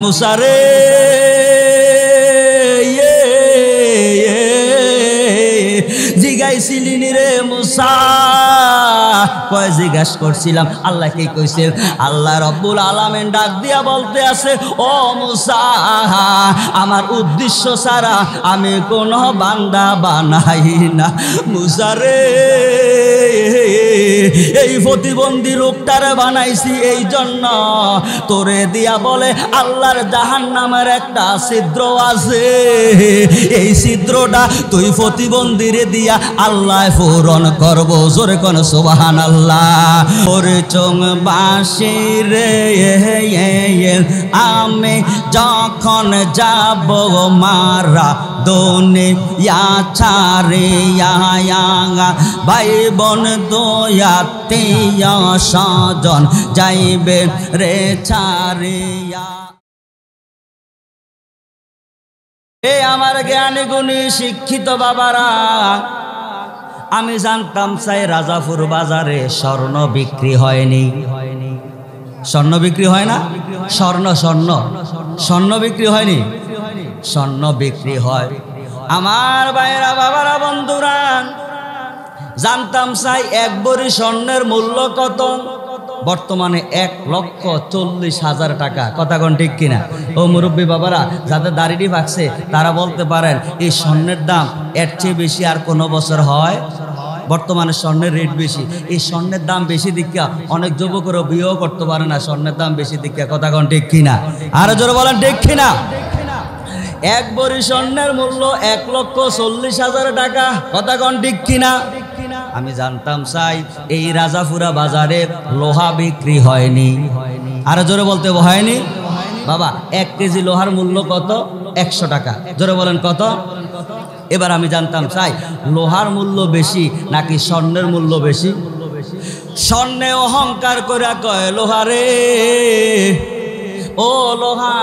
মুসারে জিগাইছিলি রে মুসা কয় জিজ্ঞাসা করছিলাম আল্লাহ কি কইছিল আল্লাহ রব্বুল আলামিন ডাক দিয়া বলতে আছে ও মুসা আমার উদ্দেশ্য ছাড়া আমি কোনো বান্দা বানাই না মুসারে এই প্রতিবন্ধী লোকটারে বানাইছি এই জন্য তোরে দিয়া বলে আল্লাহর জাহান্নামের একটা ছিদ্র আছে এই ছিদ্রটা তুই প্রতিবন্ধীরে দিয়া আল্লাহ পূরণ করব জোরে কোন সুবহানাল্লাহ ওরে চং বাসি রে আমি যখন যাব মারা দুনিয়া ছাড়িয়া ভাই বোন দয়াতিয়া স্বজন যাইবে রে ছাড়িয়া এ আমার জ্ঞানী গুণী শিক্ষিত বাবারা আমি জানতাম চাই রাজাপুর বাজারে স্বর্ণ বিক্রি হয়নি স্বর্ণ বিক্রি হয় না স্বর্ণ স্বর্ণ স্বর্ণ বিক্রি হয়নি স্বর্ণ বিক্রি হয় আমার ভাইরা বাবারা বন্ধুরা জানতাম চাই এক ভরি স্বর্ণের মূল্য কত বর্তমানে 1,40,000 টাকা কথা কোন ঠিক কিনা ও মুরব্বী বাবারা যাদের দাড়িটি পাকছে তারা বলতে পারেন এই স্বর্ণের দাম এর চেয়ে বেশি আর কোনো বছর হয় বর্তমানে স্বর্ণের রেট বেশি এই স্বর্ণের দাম বেশি দিকা অনেক যুবকরা বিয়েও করতে পারে না স্বর্ণের দাম বেশি দিকা কথা কোন ঠিক কিনা আরো জোরে বলেন ঠিক কিনা এক ভরি স্বর্ণের মূল্য 1,40,000 টাকা কথা কোন ঠিক কিনা আমি জানতাম চাই এই রাজাপুরা বাজারে লোহা বিক্রি হয়নি আরো জোরে বলতে হয়নি বাবা 1 কেজি লোহার মূল্য কত 100 টাকা জোরে বলেন কত এবার আমি জানতাম চাই লোহার মূল্য বেশি নাকি স্বর্ণের মূল্য বেশি স্বর্ণে অহংকার করে কয় লোহারে ও লোহা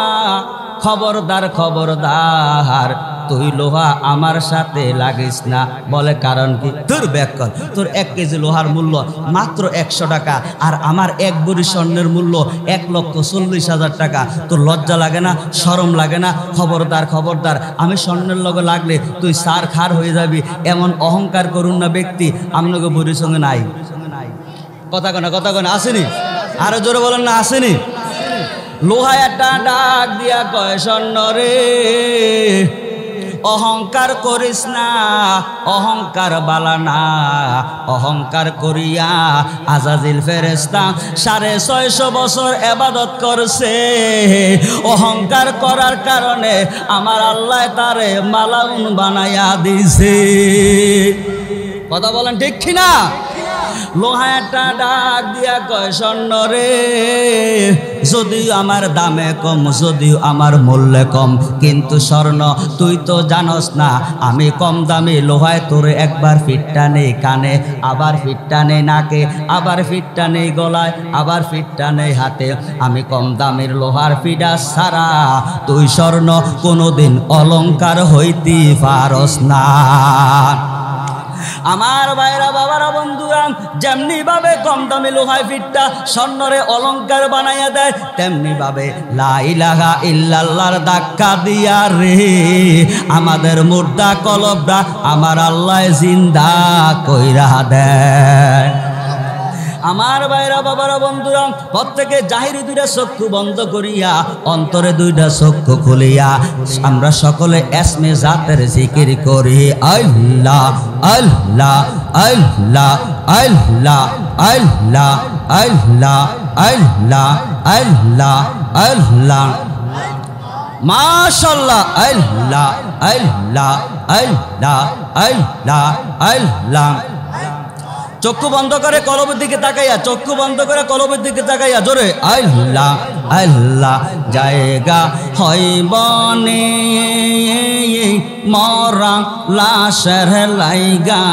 খবরদার খবরদার তুই লোহা আমার সাথে লাগিস না বলে কারণ কি তোর ব্যাকল তোর 1 কেজি লোহার মূল্য মাত্র 100 টাকা আর আমার 1 ভরি স্বর্ণের মূল্য 1,40,000 টাকা তোর লজ্জা লাগে না শরম লাগে না খবরদার খবরদার আমি স্বর্ণের লগে লাগলে তুই সার খার হয়ে যাবি এমন অহংকার করুন না ব্যক্তি আপনাকে ভরির সঙ্গে নাই কথা কেন আসেনি আরো জোরে বলেন না আসেনি লোহা একটা ডাক দিয়া কয় স্বর্ণ রে অহংকার করিস না অহংকার বালা না অহংকার করিয়া আজাজিল ফেরেশতা 650 বছর ইবাদত করছে অহংকার করার কারণে আমার আল্লাহ তারে মালাউন বানায়া দিছে কথা বলেন ঠিক কিনা লোহা একটা ডাক দিয়া কয় স্বর্ণ রে যদিও আমার দামে কম যদিও আমার মূল্যে কম কিন্তু স্বর্ণ তুই তো জানস না আমি কম দামি লোহায় তোরে একবার ফিটটা নেই কানে আবার ফিটটা নেই নাকে আবার ফিটটা নেই গলায় আবার ফিটটা নেই হাতে আমি কম দামের লোহার ফিডা ছাড়া তুই স্বর্ণ কোনোদিন অলংকার হইতে পারস না আমার ভাইরা বাবারা বন্ধুরা যেমনি ভাবে কম দামি লোহায় ফিটটা স্বর্ণরে অলংকার বানাইয়া দেয় তেমনি ভাবে লা ইলাহা ইল্লাল্লাহর ধাক্কা দিয়া রে আমাদের মুর্দা কলবটা আমার আল্লাহ জিন্দা কইরা দেয় আমার ভাইরা বাবারা বন্ধুরা প্রত্যেকে জাহিরি 2টা চক্ষু বন্ধ করিয়া অন্তরে 2টা চক্ষু খুলিয়া আমরা সকলে এসমে জাতের জিকির করি আল্লাহ আল্লাহ আল্লাহ আল্লাহ আল্লাহ আল্লাহ আল্লাহ আল্লাহ আল্লাহ মাশাআল্লাহ আল্লাহ আল্লাহ আল্লাহ আল্লাহ আল্লাহ চক্ষু বন্ধ করে কলবের দিকে তাকাইয়া চক্ষু বন্ধ করে কলবের দিকে তাকাইয়া জোরে আল্লাহ আল্লাহ জায়গা হইবনে মরা লাশের লাইগা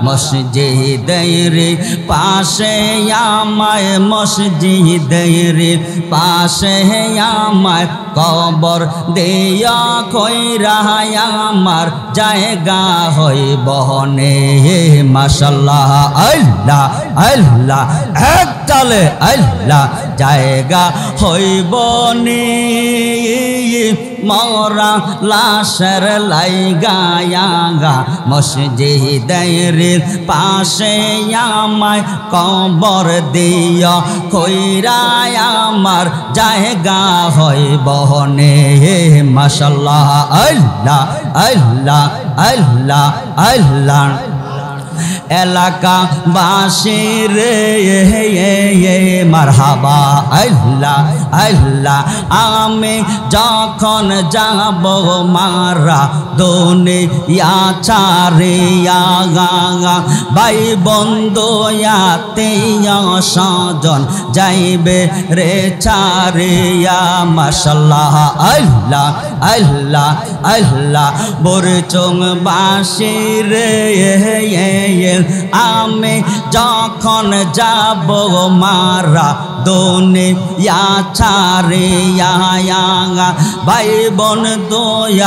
মসজিদের পাশে আমায় মসজিদের পাশে আমায় কবর দিয়া কইরা আমার জায়গা হইবনে মাশাআল্লাহ আল্লাহ আল্লাহ এক তালে আল্লাহ জায়গা জায়গা হইব নি মরা লাশের লাইগা মসজিদের পাশে আমায় কবর দিও কইরা আমার জায়গা হইব নে মাশাআল্লাহ আল্লাহ আল্লাহ আল্লাহ আল্লাহ এলাকা বাসির মারহাবা আল্লাহ আল্লাহ আমি যখন যাব মারা দুনিয়া ছাড়িয়া ভাই বন্ধু আত্মীয় স্বজন যাইবে রে ছাড়িয়া মাশাআল্লাহ আল্লাহ আল্লাহ আল্লাহ বরচং বাসির আমি যখন যাব মারা দুনিয়া ছাড়িয়া ভাই বোন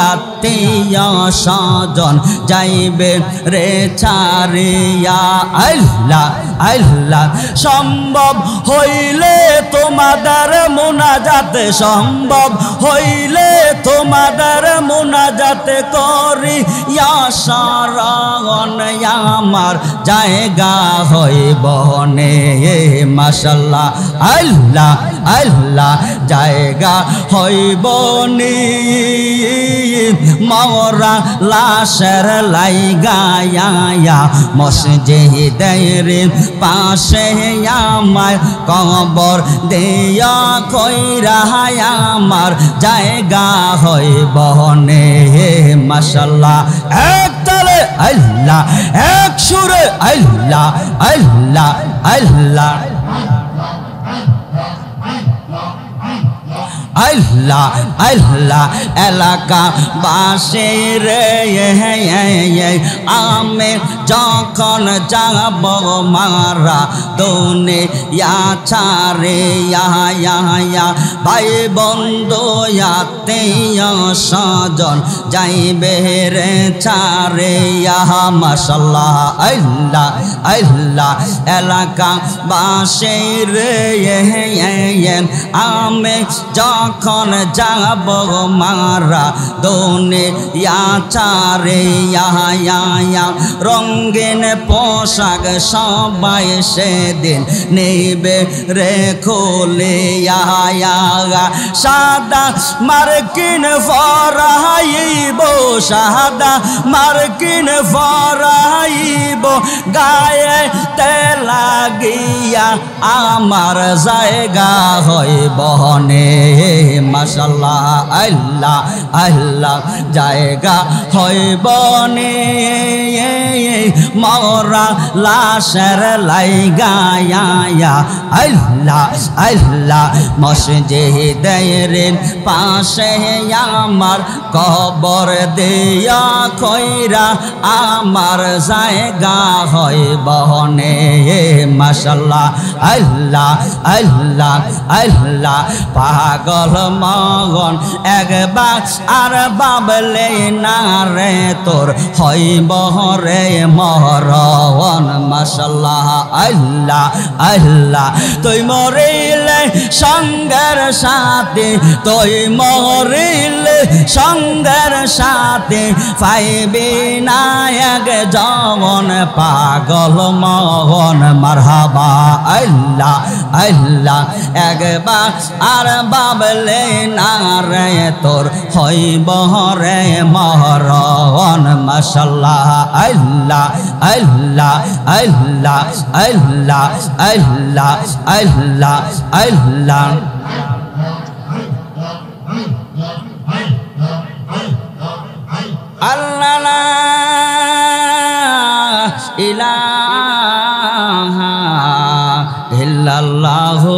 আত্মীয় স্বজন যাইবে রে ছাড়িয়া আল্লাহ আল্লাহ সম্ভব হইলে তোমাদের মুনাজাতে সম্ভব হইলে তোমাদের মুনাজাতে করি ইয়া শরণ আমার জায়গা হইব নে মাশাআল্লাহ আল্লাহ আল্লাহ জায়গা হইব নি মরা লাশের লাইগা মসজিদের পাশে আমায় কবর দিয়া কইরা আমার জায়গা হইব নে মাশাআল্লাহ এক তালে আল্লাহ এক সুরে আল্লাহ আল্লাহ আল্লাহ আল্লাহ আল্লাহ এলাকা বাসির আমি যখন যাব মারা দুনিয়া ছাড়িয়া ভাই বন্ধু আত্মীয় স্বজন যাইবে রে ছাড়িয়া মাশাআল্লাহ আল্লাহ আল্লাহ এলাকা বাসির আমি যখন যাব মারা দুনিয়া ছাড়িয়া রঙিন পোশাক সবাই সেদিন নেবে রে খুলিয়া সাদা মার্কিন ফরাইব সাদা মার্কিন ফরাইব গায়ে তেলা গিয়া আমার জায়গা হইব নে মাশাআল্লাহ আল্লাহ আল্লাহ জায়গা হইব নে মরা লাশের লাইগা আল্লাহ আল্লাহ মসজিদের পাশে আমার কবর দিয়া কইরা আমার জায়গা হইব নে মাশাআল্লাহ আল্লাহ আল্লাহ আল্লাহ পাগল মগন একবার আর বাবলে না রে তোর হইব রে মরণ মাশাআল্লাহ আল্লাহ আল্লাহ তুই মরিলে সঙ্গের সাথে তুই মরিলে সঙ্গের সাথে পাইবি না এক জমন পাগল মগন মারহাবা আল্লাহ আল্লাহ একবার আর বাবলে না রে তোর হইব রে মরণ মাশাআল্লাহ আল্লাহ আল্লাহ আল্লাহ আল্লাহ আল্লাহ আল্লাহ আল্লাহ আল্লাহ ইলাহা ইল্লাল্লাহু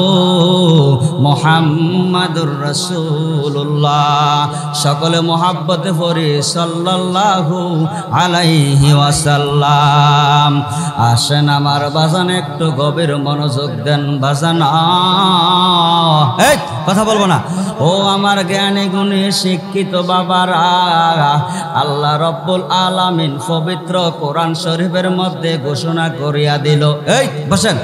মুহাম্মাদুর রাসূলুল্লাহ সকলে মোহাব্বতে পড়ি সাল্লাল্লাহু আলাইহি ওয়াসাল্লাম। আসেন আমার বাজান একটু গভীর মনোযোগ দেন বাজান। কথা বলবো না। ও আমার জ্ঞানী গুণী শিক্ষিত বাবারা, আল্লাহ রব্বুল আলামিন পবিত্র কোরআন শরীফের মধ্যে ঘোষণা করিয়া দিল, এই বসেন,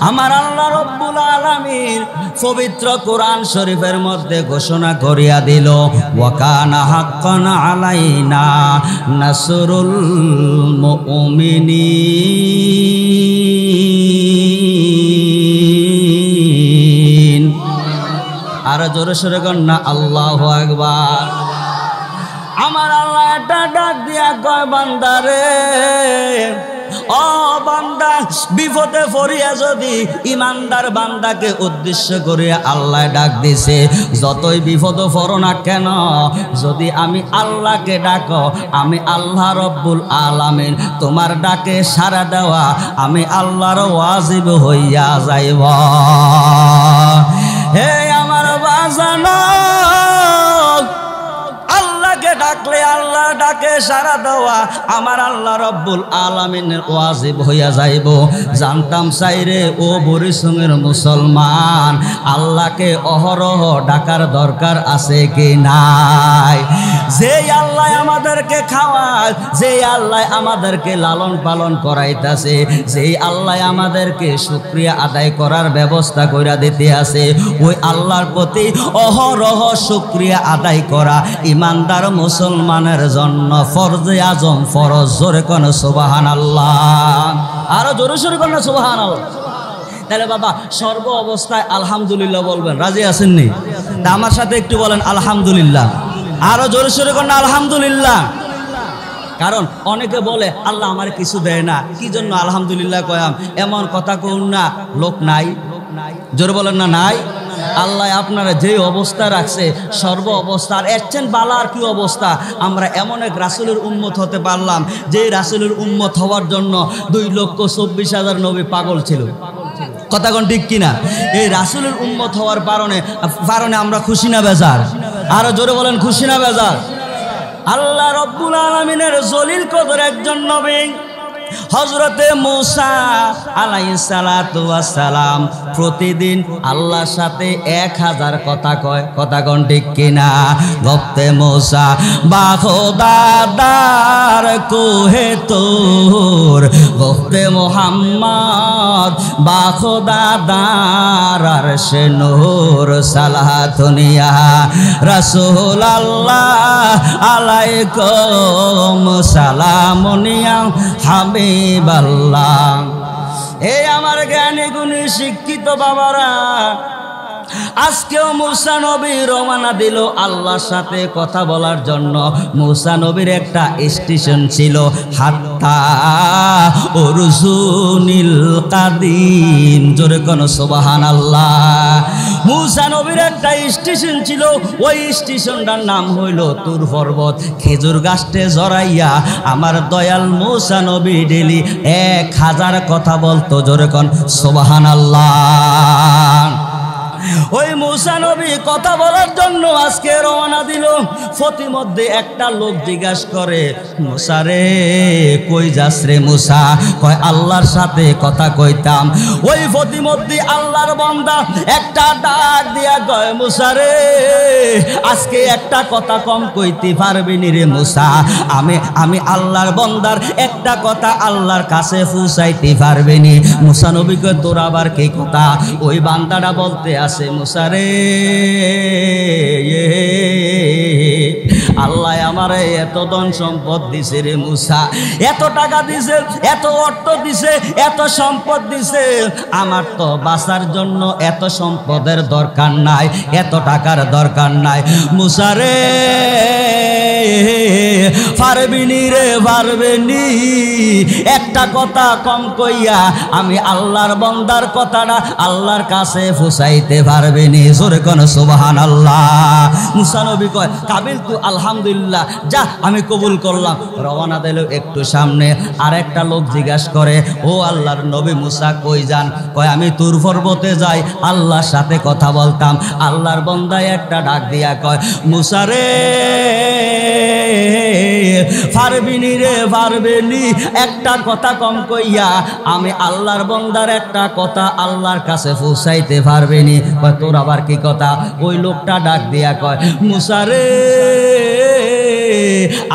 আমার আল্লাহ রব্বুল আলামিন পবিত্র কোরআন শরীফের মধ্যে ঘোষণা করিয়া দিল, ওয়া কানা হাক্কান আলাইনা নাসরুল মুমিনিন। আর জোরে সোরে কর না আল্লাহু আকবার। আমার আল্লাহ একটা ডাক দিয়া কয়, বান্দারে, ও বান্দা, বিপদে পড়িয়া যদি ইমানদার বান্দাকে উদ্দেশ্য করিয়া আল্লাহ ডাক দিছে, যতই বিপদ পড়ো না কেন, যদি আমি আল্লাহকে ডাকো, আমি আল্লাহ রব্বুল আলামিন তোমার ডাকে সাড়া দেওয়া আমি আল্লাহর ওয়াজিব হইয়া যাইব। হে আমার বাজানো, আল্লাহকে ডাকলে আল্লাহ ডাকে সাড়া দেওয়া আমার আল্লাহ রব্বুল আলামিনের ওয়াজিব হইয়া যাইব। জানতাম চাইরে ও বরিশঙ্গের মুসলমান, আল্লাহকে অহরহ ডাকার দরকার আছে কি নাই? যে আল্লাহ আমাদেরকে খাওয়ায়, যে আল্লাহ আমাদেরকে লালন পালন করাইতাছে, যে আল্লাহ আমাদেরকে শুকরিয়া আদায় করার ব্যবস্থা কইরা দিতে আছে, ওই আল্লাহর প্রতি অহরহ শুকরিয়া আদায় করা ইমানদার মুসলমানের জন্য ফরজে আজম, ফরজ। জোরে কোন সুবহানাল্লাহ, আরো জোরে সোরে কোন সুবহানাল্লাহ। তাহলে বাবা সর্ব অবস্থায় আলহামদুলিল্লাহ বলবেন, রাজি আছেননি? তা আমার সাথে একটু বলেন আলহামদুলিল্লাহ, আরো জোরে সোরে কোন আলহামদুলিল্লাহ। কারণ অনেকে বলে আল্লাহ আমার কিছু দেয় না, কি জন্য আলহামদুলিল্লাহ কয়াম? এমন কথা কোন না, লোক নাই, জোরে বলেন না নাই। আল্লাহ আপনারা যে অবস্থা রাখছে, সর্ব অবস্থার এরচেন বালা আর কি অবস্থা। আমরা এমন এক রাসূলের উম্মত হতে পারলাম, যে রাসূলের উম্মত হওয়ার জন্য 2,24,000 নবী পাগল ছিল। কথা কোন ঠিক কিনা? এই রাসূলের উম্মত হওয়ার কারণে আমরা খুশি না বেজার? আরো জোরে বলেন, খুশি না বেজার? আল্লাহ রব্বুল আলামিনের জলিল কদর একজন নবী হযরতে মূসা আলাইহিস সালাতু ওয়াস সালাম প্রতিদিন আল্লাহর সাথে 1000 কথা কয়। কথা কোন ঠিক কিনা? গপ্তে মূসা বা খোদাদার কোহে তোর, গপ্তে মুহাম্মদ বা খোদাদার আরশে নূর, সালাতুনিয়া রাসূলুল্লাহ আলাইকুম সালামুনিয়া হাবিবাল্লাহ। হে আমার জ্ঞানী গুণী শিক্ষিত বাবারা, আজকেও মূসা নবী রওনা দিল আল্লাহর সাথে কথা বলার জন্য। মূসা নবীর একটা স্টেশন ছিল, হাত্তা উরজুনিল কাদিম। জোরে কোন সুবহানাল্লাহ। মূসা নবীর একটা স্টেশন ছিল, ওই স্টেশনটার নাম হইল তুর পর্বত। খেজুর গাছতে জড়াইয়া আমার দয়াল মূসা নবী ডেলি 1000 কথা বলতো। জোরে কোন সুবহানাল্লাহ। ওই মূসা নবী কথা বলার জন্য আজকে রওনা দিল। প্রতিমধ্যে একটা লোক জিজ্ঞাসা করে, মূসা রে কই যাস রে মূসা? কয় আল্লাহর সাথে কথা কইতাম। ওই প্রতিমধ্যে আল্লাহর বান্দা একটা ডাক দিয়া কয়, মূসা রে আজকে একটা কথা কম কইতে পারবি নি রে মূসা? আমি আল্লাহর বান্দার একটা কথা আল্লাহর কাছে পৌঁছাইতে পারবি নি? মূসা নবী কয়, তোর আবার কি কথা? ওই বান্দাটা বলতে আছে, মূসা রে আল্লাহ আমারে এত ধন সম্পদ দিছে রে মূসা, এত টাকা দিছে, এত অর্থ দিছে, এত সম্পদ দিছে, আমার তো বাঁচার জন্য এত সম্পদের দরকার নাই, এত টাকার দরকার নাই। মূসা রে পারবিনি রে, পারবেনি। একটা কথা কম কইয়া আমি আল্লাহর বান্দার কথাটা আল্লাহর কাছে পৌঁছাইতে পারবেনি। জোরে কোন সুবহানাল্লাহ। মূসা নবী কয়, কাবিল তু আলহামদুলিল্লাহ, যা আমি কবুল করলাম। রওনা দিল একটু সামনে, আর একটা লোক জিজ্ঞাসা করে, ও আল্লাহর নবী মূসা কই যান? কয় আমি তুর পর্বতে যাই, আল্লাহর সাথে কথা বলতাম। আল্লাহর বান্দা একটা ডাক দিয়া কয়, মূসা রে পারবিনি রে পারবেনি, একটা কথা কম কইয়া আমি আল্লাহর বান্দার একটা কথা আল্লাহর কাছে পৌঁছাইতে পারবেনি। কয় তোর আবার কি কথা? ওই লোকটা ডাক দিয়া কয় মুসা রে,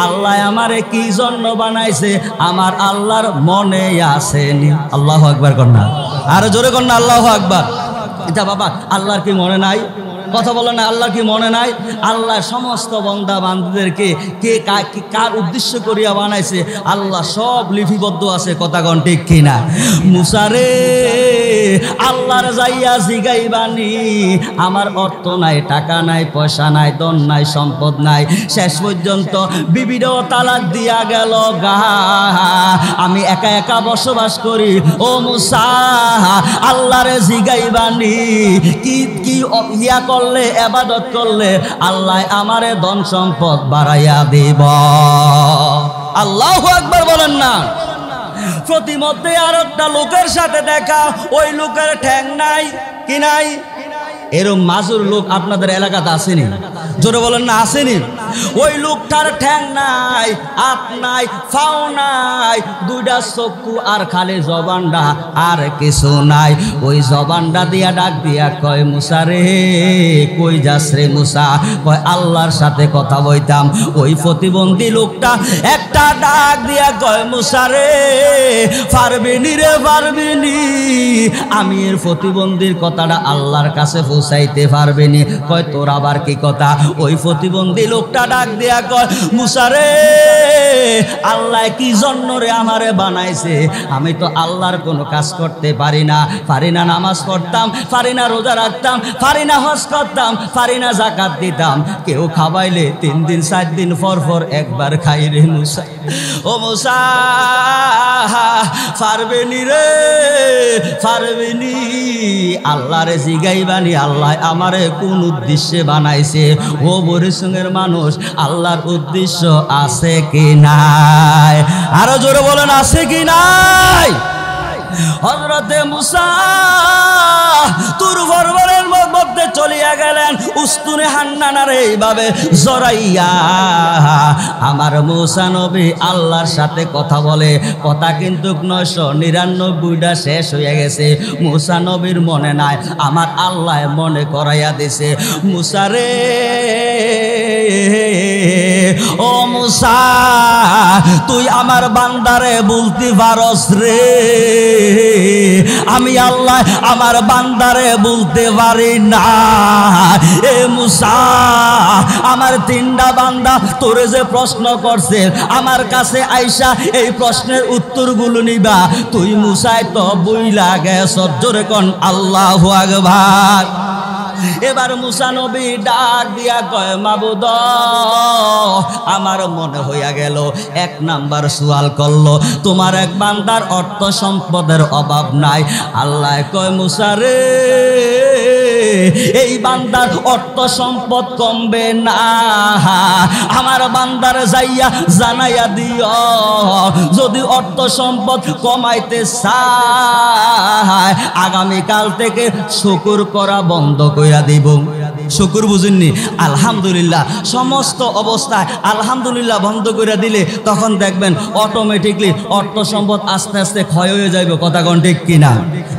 আল্লাহ আমারে কি জন্য বানাইছে আমার আল্লাহর মনে আসেনি। আল্লাহু আকবার কন্যা, আরো জোরে কন্যা আল্লাহু আকবার। এটা বাবা আল্লাহর কি মনে নাই? কথা বলে না, আল্লাহ কি মনে নাই? আল্লাহ সমস্ত বান্দা বান্দীদেরকে কে কার উদ্দেশ্য করিয়া বানাইছে আল্লাহ সব লিপিবদ্ধ আছে। কথা কোন ঠিক কিনা? মুসা রে, আল্লাহর যাইয়া জিগাইবানি, আমার অর্থ নাই, টাকা নাই, পয়সা নাই, ধন নাই, সম্পদ নাই, শেষ পর্যন্ত বিবিরও তালাক দিয়া গেল গা, আমি একা একা বসবাস করি। ও মুসা, আল্লাহরে জিগাইবানি কি কি ইয়া করলে, ইবাদত করলে আল্লাহ আমারে ধন সম্পদ বাড়াইয়া দিব। আল্লাহু আকবার বলেন না। প্রতিমধ্যে আর একটা লোকের সাথে দেখা, ওই লোকের ঠ্যাং নাই, কি নাই? এরকম মাজুর লোক আপনাদের এলাকাতে আসেনি? জোরে বলেন না, আসেনি? ওই লোকটার ঠ্যাং নাই, হাত নাই, পাও নাই, দুইটা চক্ষু আর খালি জবানটা, আর কিছু নাই। ওই জবানটা দিয়া ডাক দিয়া কয় মুসা রে, কই যাস রে মুসা? কয় আল্লাহর সাথে কথা বইতাম। ওই প্রতিবন্ধী লোকটা একটা ডাক দিয়া কয় মুসা রে, পারবিনি রে পারবিনি, আমি এর প্রতিবন্ধীর কথাটা আল্লাহর কাছে পৌঁছাইতে পারবিনি। কয় তোর আবার কি কথা? ওই প্রতিবন্ধী লোকটা ডাক দিয়া কয় মুসা রে, আল্লাহ কি জন্য রে আমারে বানাইছে? আমি তো আল্লাহর কোনো কাজ করতে পারি না, নামাজ পড়তাম, পারি না রোজা রাখতাম, পারি না হজ করতাম, পারি না যাকাত দিতাম। কেউ খাওয়াইলে 3 দিন 4 দিন পর পর একবার খাই রে মুসা। ও মুসা, পারবেনি রে পারবেনি, আল্লাহরে জিগাইবানি আল্লাহ আমারে কোন উদ্দেশ্যে বানাইছে। ও বরিসঙ্গের মানুষ, আল্লাহর উদ্দেশ্য আছে কি নাই? আরো জোরে বলেন, আছে কি নাই? হযরতে মুসা তুর পর্বতের মধ্যে চলিয়া গেলেন, উস্তুনে হান্নানারে এইভাবে জড়াইয়া। আমার মুসা নবী আল্লাহর সাথে কথা বলে, কথা কিন্তু 999টা শেষ হয়ে গেছে। মুসা নবীর মনে নাই, আমার আল্লাহ মনে করাইয়া দিছে। মুসা রে, ও মুসা, তুই আমার বান্দারে বলতে পারস রে, আমি আল্লাহ আমার বান্দারে বলতে পারি না। এ মুসা, আমার 3টা বান্দা তোরে যে প্রশ্ন করছে, আমার কাছে আইসা এই প্রশ্নের উত্তরগুলো নিবা। তুই মুসাই তো বুইলা গেছ। জোরে কোন আল্লাহু আকবার। এবার মুসা নবী ডাক দিয়া কয় মাবুদ, আমার মনে হইয়া গেল 1 নাম্বার সওয়াল করলো, তোমার এক বান্দার অর্থ সম্পদের অভাব নাই। আল্লাহ কয় মুসা রে, এই বান্দার অর্থ সম্পদ কমবে না, আমার বান্দার যাইয়া জানাইয়া দিও, যদি অর্থ সম্পদ কমাইতে চায় আগামীকাল থেকে শুকর করা বন্ধ কইরা দিব। শুকর বুঝেননি? আলহামদুলিল্লাহ, সমস্ত অবস্থায় আলহামদুলিল্লাহ বন্ধ করে দিলে তখন দেখবেন অটোমেটিকলি অর্থ সম্পদ আস্তে আস্তে ক্ষয় হয়ে যাবে। কথা কোন ঠিক কিনা?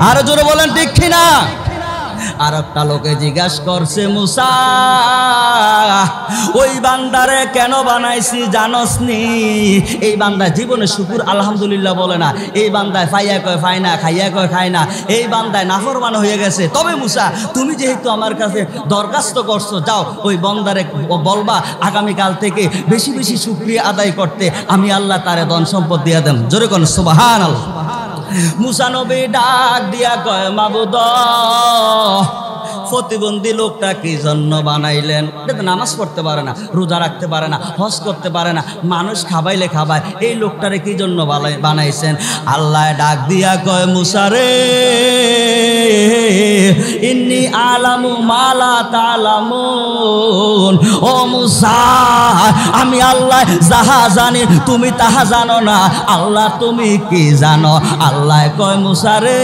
আরো জোরে বলেন ঠিক কিনা? আর একটা লোকে জিজ্ঞাসা করছে, মুসা, ওই বান্দারে কেন বানাইছি জানোস নি? এই বান্দায় জীবনে শুকুর আলহামদুলিল্লাহ বলে না, এই বান্দায় ফাইয়া কয় ফাই না, খাইয়া কয় খায় না, এই বান্দায় নাফরমান হয়ে গেছে। তবে মুসা, তুমি যেহেতু আমার কাছে দরখাস্ত করছো, যাও ওই বান্দারে বলবা আগামীকাল থেকে বেশি বেশি শুকরিয়া আদায় করতে, আমি আল্লাহ তারে ধন সম্পদ দিয়ে দেন। জোরে কোন সুবহানাল্লাহ। মুসা নবী ডাক দিয়া কয় মাবুদ, প্রতিবন্ধী লোকটা কি জন্য বানাইলেন? নামাজ পড়তে পারে না, রোজা রাখতে পারে না, হজ করতে পারে না, মানুষ খাবাইলে খাবায়, এই লোকটারে কি জন্য বানাইছেন? আল্লাহ ডাক দিয়া কয় মুসা রে, ইন্নী আলামু মা লা তা'লামুন। ও মুসা, আমি আল্লাহ যাহা জানি তুমি তাহা জানো না। আল্লাহ তুমি কি জানো? আল্লাহ কয় মুসা রে,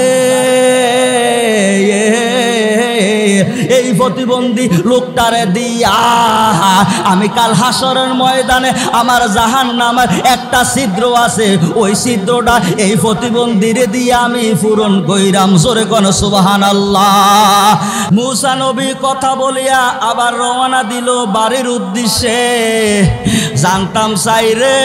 এই প্রতিবন্ধী লোকটারে দিয়া আমি কাল হাসরের ময়দানে আমার জাহান্নামের একটা ছিদ্র আছে, ওই ছিদ্রটা এই প্রতিবন্ধীরে দিয়ে আমি পূরণ কইরাম। জোরে কোন সুবহানাল্লাহ। মুসা নবী কথা বলিয়া আবার রওনা দিল বাড়ির উদ্দেশ্যে। জানতাম চাই রে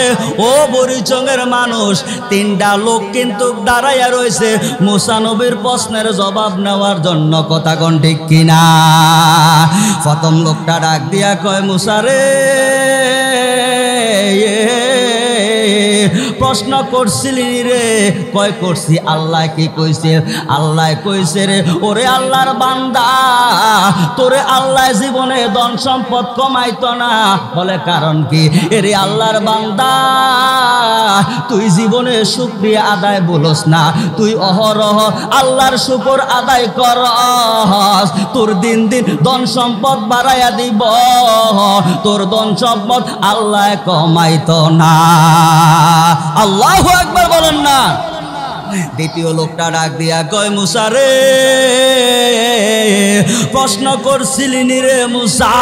ও বরিচঙ্গের মানুষ, তিনটা লোক কিন্তু দাঁড়াইয়া রয়েছে মুসা নবীর প্রশ্নের জবাব নেওয়ার জন্য। কথা কোন ঠিক কিনা? প্রথম লোকটা ডাক দিয়া কয়, মুসা রে প্রশ্ন করছিলি রে? কয় করছি। আল্লাহ কি কইছে? আল্লাহ কইছে রে ওরে আল্লাহর বান্দা, তোরে আল্লাহ জীবনে ধন সম্পদ কমাইতো না। বলে কারণ কি? এরে আল্লাহর বান্দা, তুই জীবনে শুকরিয়া আদায় বলস না, তুই অহরহ আল্লাহর শুকর আদায় করস, তোর দিন দিন ধন সম্পদ বাড়াইয়া দিব, তোর ধন সম্পদ আল্লাহ কমাইতো না। আল্লাহু আকবার বলেন না। দ্বিতীয় লোকটা ডাক দিয়া কয়, মুসা রে প্রশ্ন করছিলি নি রে মুসা?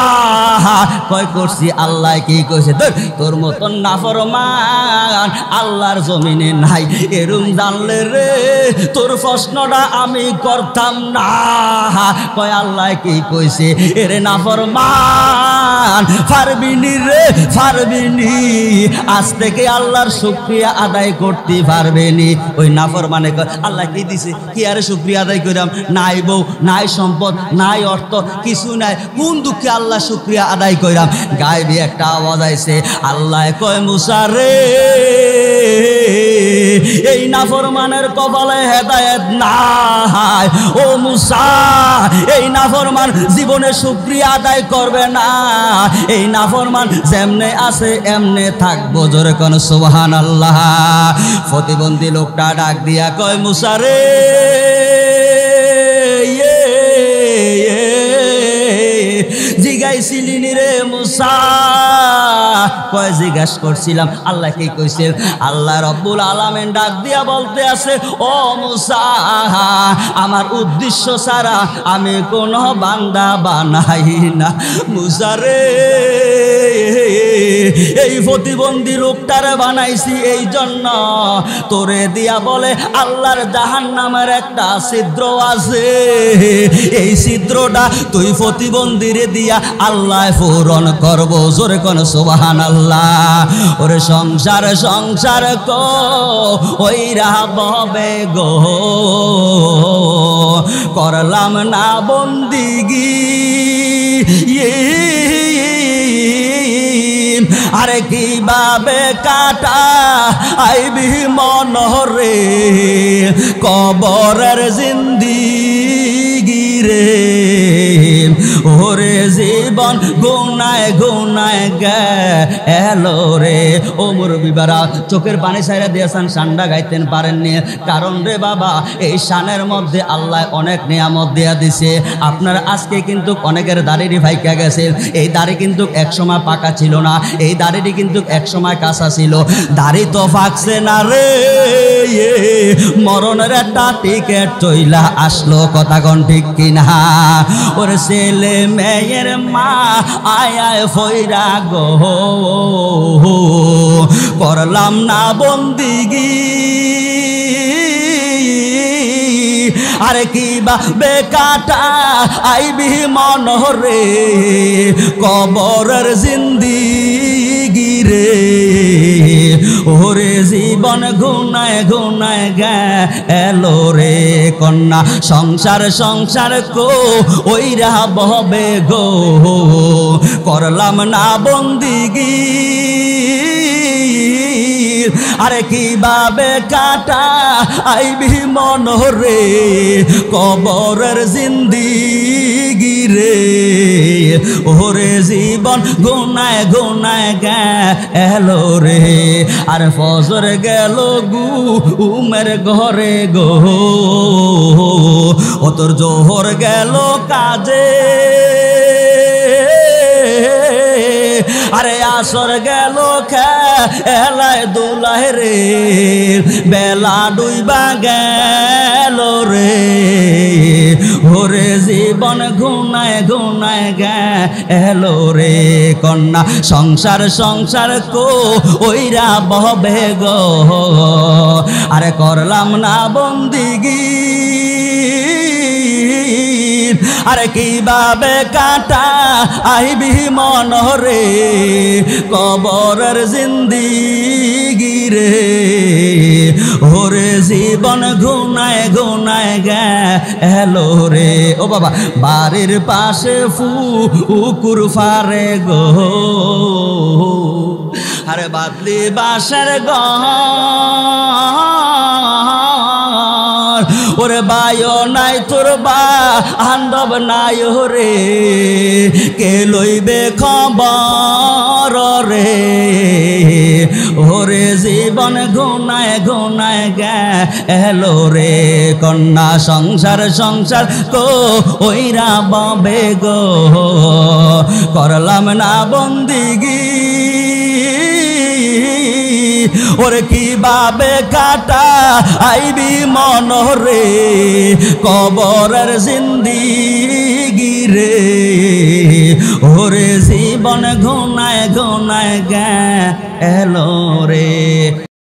কয় করছি। আল্লাহ কি কইছে? তোর মতন নাফরমান আল্লাহর জমিনে নাই, এরম জানলে রে তোর প্রশ্নটা আমি করতাম না। কয় আল্লাহ কি কইছে? এরে নাফরমান পারবিনি রে, পারবিনি, আজ থেকে আল্লাহর শুকরিয়া আদায় করতে পারবেনি। ওই নাফরমানে কয়, আল্লাহ কি দিছে? কি আরে শুকরিয়া আদায় কইরাম? নাই বউ, নাই সম্পদ, নাই অর্থ, কিছু নাই, কোন দুঃখে আল্লাহ শুকরিয়া আদায় কইরাম? গায়েবী একটা আওয়াজ আইছে। আল্লাহ কয়, মুসা রে এই নাফরমানের কপালে হেদায়েত নাই। ও মুসা, এই নাফরমান জীবনে শুকরিয়া আদায় করবে না। এই নাফরমান যেমনে আছে এমনে থাকবো। জোরে কোন সুবহানাল্লাহ। প্রতিবন্ধী লোকটা ডাক দিয়া কয়, মুসা রে জিগাইছিলি নি রে মুসা? কয় জিজ্ঞাস করছিলাম। আল্লাহ কি কইছে? আল্লাহ রব্বুল আলামিন ডাক দিয়া বলতে আছে, ও মুসা, আমার উদ্দেশ্য ছাড়া আমি কোন বান্দা বানাই না। মুসা রে এই প্রতিবন্ধী লোকটারে বানাইছি এই জন্য তোরে দিয়া বলে আল্লাহর জাহান্নামের একটা ছিদ্র আছে, এই ছিদ্রটা তুই প্রতিবন্ধীরে দিয়া আল্লাহ পূরণ করব। জোরে কোন সুবহানাল্লাহ। ওরে সংসার সংসার কো ওইরা ববে গো, করলাম না বন্দিগি, আরে কিভাবে কাটা আইবি মনরে কবরের জিন্দিগি রে। ওরে জীবন গুনায় গুনায় গেল রে। ও মুরব্বি বারা, চোখের পানি ছাইরা দিয়েছেন, সান্ডা গাইতেন পারেননি। কারণ রে বাবা, এই শানের মধ্যে আল্লাহ অনেক নিয়ামত দেয়া দিছে। আপনার আজকে কিন্তু অনেকের দাড়ি ভাইকা গেছে। এই দাড়ি কিন্তু একসময় পাকা ছিল না, এই দাড়িটি কিন্তু একসময় কাঁচা ছিল। দাড়ি তো ফাঁকছে না রে, মরণের একটা টিকেট চইলা আসলো। কথা কোন ঠিক কিনা? ওরে ছেলে মেয়ের মা আয় ফইরা গো, করলাম না বন্দিগি, আরে কিভাবে কাটা আইবি মনরে কবরের জিন্দিগি রে। ওরে জীবন গুনায় গুনায় গেল রে কন্যা। সংসার সংসার কো ওইরা ববে গো, করলাম না বন্দিগি, আরে কিভাবে কাটা আইবি মনরে কবরের জিন্দিগি রে। ওরে জীবন গুনায় গুনায় গেল রে। আর ফজর গেল গু উমের ঘরে গো, ও তোর জোহর গেল কাজে, আরে আসর গেল খেলায় দুলায় রে, বেলা ডুইবা গেল রে। ওরে জীবন ঘুনায় ঘুনায় গেলো রে কন্যা সংসার সংসার কো ওইরা ববে গো আরে করলাম না বন্দিগি আরে কিভাবে কাটা আইবি মনরে কবরের জিন্দিগি রে ওরে জীবন ঘুনায় ঘুনায় গেলো রে ও বাবা বাড়ির পাশে পুকুর ফারে গো আরে বাদলি বাসের ঘর ওরে বায়ো নাই তোর বান্ধব নাই রে কে লইবে খবর রে ওরে জীবন ঘুনায় ঘুনায় গেলো রে কন্যা সংসার সংসার কো ওইরা ববে গো করলাম না বন্দিগি ওরে কিভাবে কাটা আইবি মনরে কবরের জিন্দিগি রে ওরে জীবন ঘুনায় ঘুনায় গেলো রে।